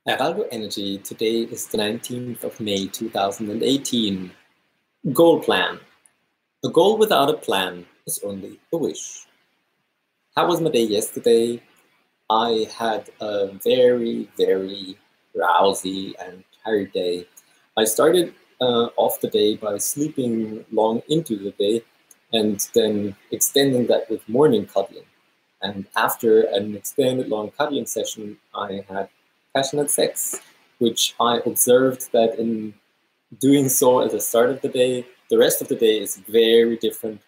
Heraldo Energy, today is the 19th of May 2018. Goal plan. A goal without a plan is only a wish. How was my day yesterday? I had a very, very drowsy and tired day. I started off the day by sleeping long into the day and then extending that with morning cuddling. And after an extended long cuddling session, I had passionate sex, which I observed that in doing so at the start of the day, the rest of the day is very different,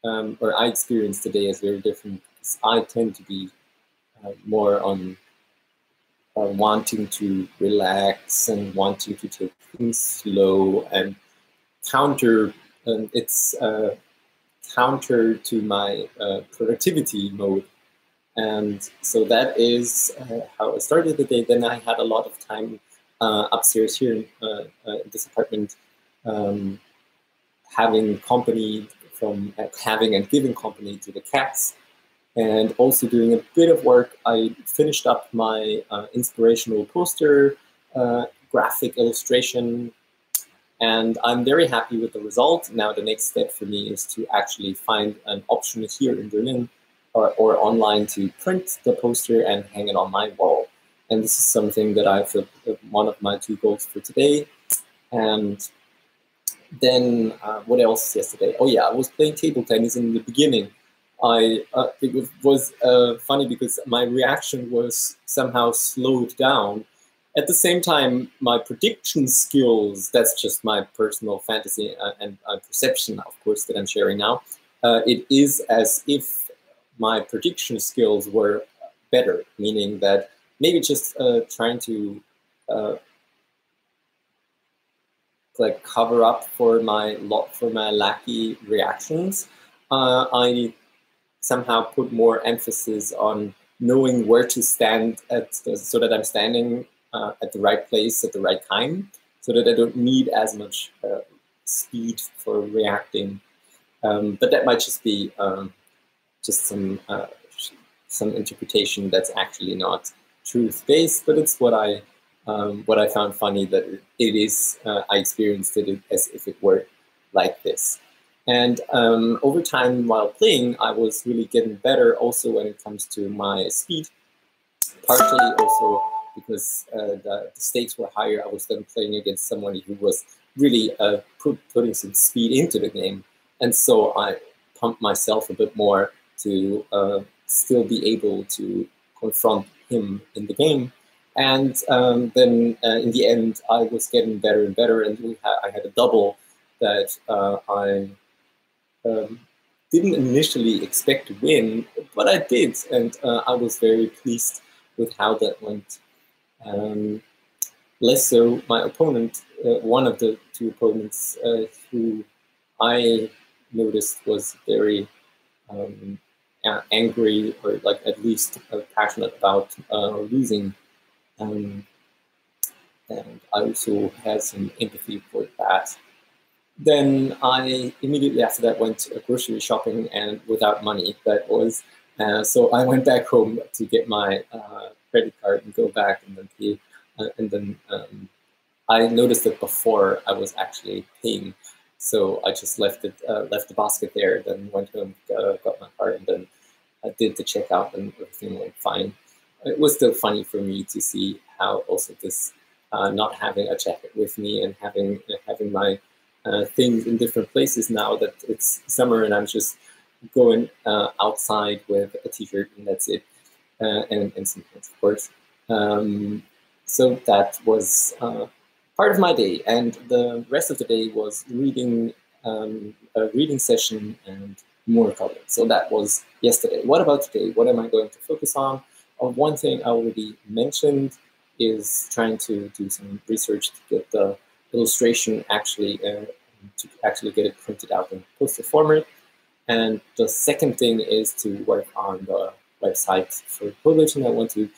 or I experience the day as very different because I tend to be more on wanting to relax and wanting to take things slow and counter. It's counter to my productivity mode. And so that is how I started the day. Then I had a lot of time upstairs here in this apartment, having company from having and giving company to the cats, and also doing a bit of work. I finished up my inspirational poster, graphic illustration, and I'm very happy with the result. Now the next step for me is to actually find an option here in Berlin or online to print the poster and hang it on my wall. And this is something that I feel one of my 2 goals for today. And then what else yesterday? Oh yeah, I was playing table tennis in the beginning. It was funny because my reaction was somehow slowed down. At the same time, my prediction skills, that's just my personal fantasy and perception, of course, that I'm sharing now. It is as if my prediction skills were better, meaning that maybe just trying to like cover up for my lacky reactions. I somehow put more emphasis on knowing where to stand so that I'm standing at the right place at the right time, so that I don't need as much speed for reacting. But that might just be just some interpretation that's actually not truth-based, but it's what I found funny, that it is, I experienced it as if it were like this. And over time while playing, I was really getting better also when it comes to my speed, partially also because the stakes were higher. I was then playing against someone who was really putting some speed into the game. And so I pumped myself a bit more to still be able to confront him in the game. And then in the end, I was getting better and better, and I had a double that I didn't initially expect to win, but I did, and I was very pleased with how that went. Less so my opponent, one of the 2 opponents who I noticed was very angry, or like at least passionate about losing. And I also had some empathy for that. Then I immediately after that went grocery shopping, and without money, that was. So I went back home to get my credit card and go back and then pay. And then I noticed that before I was actually paying. So I just left the basket there, then went home, got my card, and then I did the checkout, and everything went fine. It was still funny for me to see how also this not having a jacket with me and having my things in different places now that it's summer and I'm just going outside with a t-shirt and that's it, and some pants, of course. So that was part of my day, and the rest of the day was reading, a reading session and more cuddling. So that was yesterday. What about today? What am I going to focus on? One thing I already mentioned is trying to do some research to get the illustration actually to actually get it printed out in poster format. And the second thing is to work on the website for publishing. I want to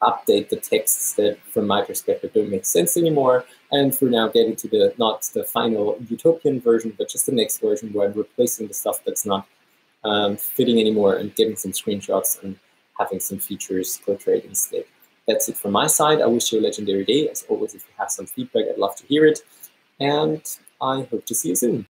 update the texts that, from my perspective, don't make sense anymore. And for now, getting to the not the final utopian version, but just the next version where I'm replacing the stuff that's not fitting anymore and getting some screenshots and having some features portrayed instead. that's it from my side. I wish you a legendary day. As always, if you have some feedback, I'd love to hear it. And I hope to see you soon.